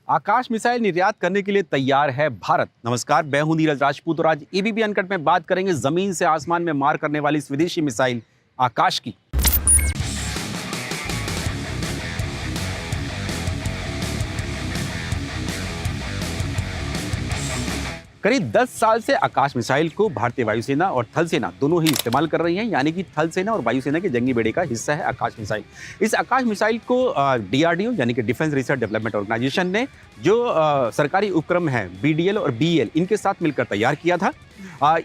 आकाश missile निर्यात करने के लिए तैयार है भारत। नमस्कार, मैं हूं नीरज राजपूत और आज एबीपी अनकट में बात करेंगे जमीन से आसमान में मार करने वाली स्वदेशी मिसाइल आकाश की। करीब 10 साल से आकाश मिसाइल को भारतीय वायुसेना और थल सेना दोनों ही इस्तेमाल कर रही हैं, यानी कि थल सेना और वायुसेना के जंगी बेड़े का हिस्सा है आकाश मिसाइल। इस आकाश मिसाइल को डीआरडीओ यानी कि डिफेंस रिसर्च डेवलपमेंट ऑर्गेनाइजेशन ने जो सरकारी उपक्रम है बीडीएल और बीईएल इनके साथ मिलकर तैयार किया था।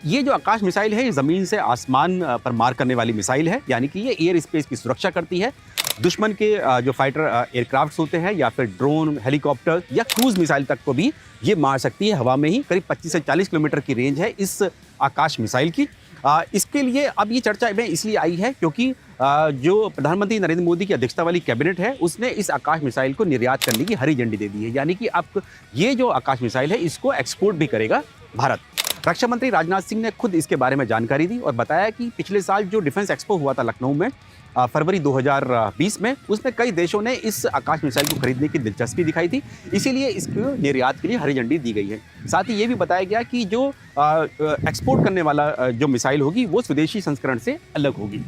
ये जो आकाश मिसाइल है ये ज़मीन से आसमान पर मार करने वाली मिसाइल है, यानी कि ये एयर स्पेस की सुरक्षा करती है। दुश्मन के जो फाइटर एयरक्राफ्ट होते हैं या फिर ड्रोन, हेलीकॉप्टर या क्रूज मिसाइल तक को भी ये मार सकती है हवा में ही। करीब 25 से 40 किलोमीटर की रेंज है इस आकाश मिसाइल की। इसके लिए अब ये चर्चा में इसलिए आई है क्योंकि जो प्रधानमंत्री नरेंद्र मोदी की अध्यक्षता वाली कैबिनेट है उसने इस आकाश मिसाइल को निर्यात करने की हरी झंडी दे दी है, यानी कि अब ये जो आकाश मिसाइल है इसको एक्सपोर्ट भी करेगा भारत। रक्षा मंत्री राजनाथ सिंह ने खुद इसके बारे में जानकारी दी और बताया कि पिछले साल जो डिफेंस एक्सपो हुआ था लखनऊ में फरवरी 2020 में, उसमें कई देशों ने इस आकाश मिसाइल को खरीदने की दिलचस्पी दिखाई थी, इसीलिए इसको निर्यात के लिए हरी झंडी दी गई है। साथ ही ये भी बताया गया कि जो एक्सपोर्ट करने वाला जो मिसाइल होगी वो स्वदेशी संस्करण से अलग होगी।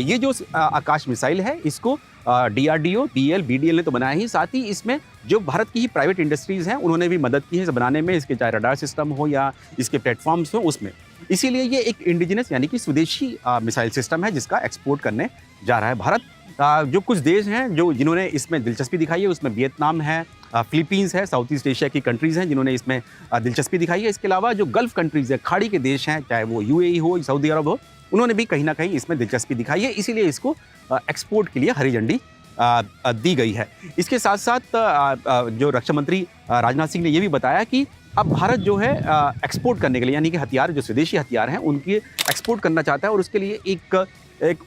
ये जो आकाश मिसाइल है इसको डीआरडीओ, बीएल, बीडीएल ने तो बनाया ही, साथ ही इसमें जो भारत की ही प्राइवेट इंडस्ट्रीज़ हैं उन्होंने भी मदद की है इसे बनाने में, इसके चाहे रडार सिस्टम हो या इसके प्लेटफॉर्म्स हो उसमें। इसीलिए ये एक इंडिजिनस यानी कि स्वदेशी मिसाइल सिस्टम है जिसका एक्सपोर्ट करने जा रहा है भारत। जो कुछ देश हैं जिन्होंने इसमें दिलचस्पी दिखाई है उसमें वियतनाम है, फिलीपींस है, साउथ ईस्ट एशिया की कंट्रीज़ हैं जिन्होंने इसमें दिलचस्पी दिखाई है। इसके अलावा जो गल्फ कंट्रीज़ है, खाड़ी के देश हैं, चाहे वो यूएई हो, सऊदी अरब हो, उन्होंने भी कहीं ना कहीं इसमें दिलचस्पी दिखाई है, इसीलिए इसको एक्सपोर्ट के लिए हरी झंडी दी गई है। इसके साथ साथ जो रक्षा मंत्री राजनाथ सिंह ने ये भी बताया कि अब भारत जो है एक्सपोर्ट करने के लिए, यानी कि हथियार जो स्वदेशी हथियार हैं उनकी एक्सपोर्ट करना चाहता है और उसके लिए एक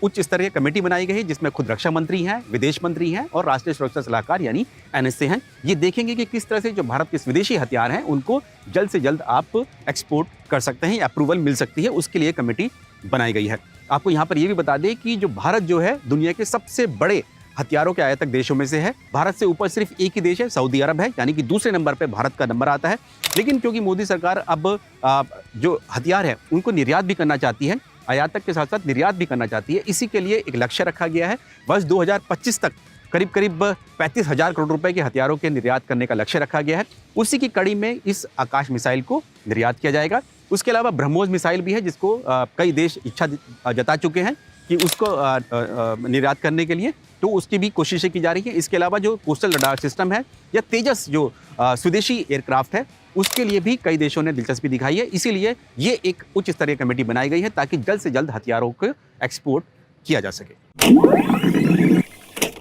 उच्च स्तरीय कमेटी बनाई गई है जिसमें खुद रक्षा मंत्री हैं, विदेश मंत्री हैं और राष्ट्रीय सुरक्षा सलाहकार यानी एनएसए हैं। ये देखेंगे कि किस तरह से जो भारत के स्वदेशी हथियार हैं उनको जल्द से जल्द आप एक्सपोर्ट कर सकते हैं, अप्रूवल मिल सकती है, उसके लिए कमेटी बनाई गई है। आपको यहाँ पर यह भी बता दें कि जो भारत जो है दुनिया के सबसे बड़े हथियारों के आयातक देशों में से है। भारत से ऊपर सिर्फ एक ही देश है, सऊदी अरब है, यानी कि दूसरे नंबर पे भारत का नंबर आता है। लेकिन क्योंकि मोदी सरकार अब जो हथियार है उनको निर्यात भी करना चाहती है, आयातक के साथ साथ निर्यात भी करना चाहती है, इसी के लिए एक लक्ष्य रखा गया है। वर्ष 2025 तक करीब 35,000 करोड़ रुपए के हथियारों के निर्यात करने का लक्ष्य रखा गया है। उसी की कड़ी में इस आकाश मिसाइल को निर्यात किया जाएगा। उसके अलावा ब्रह्मोस मिसाइल भी है जिसको कई देश इच्छा जता चुके हैं कि उसको निर्यात करने के लिए, तो उसकी भी कोशिशें की जा रही है। इसके अलावा जो कोस्टल रडार सिस्टम है या तेजस जो स्वदेशी एयरक्राफ्ट है उसके लिए भी कई देशों ने दिलचस्पी दिखाई है, इसीलिए ये एक उच्च स्तरीय कमेटी बनाई गई है ताकि जल्द से जल्द हथियारों को एक्सपोर्ट किया जा सके।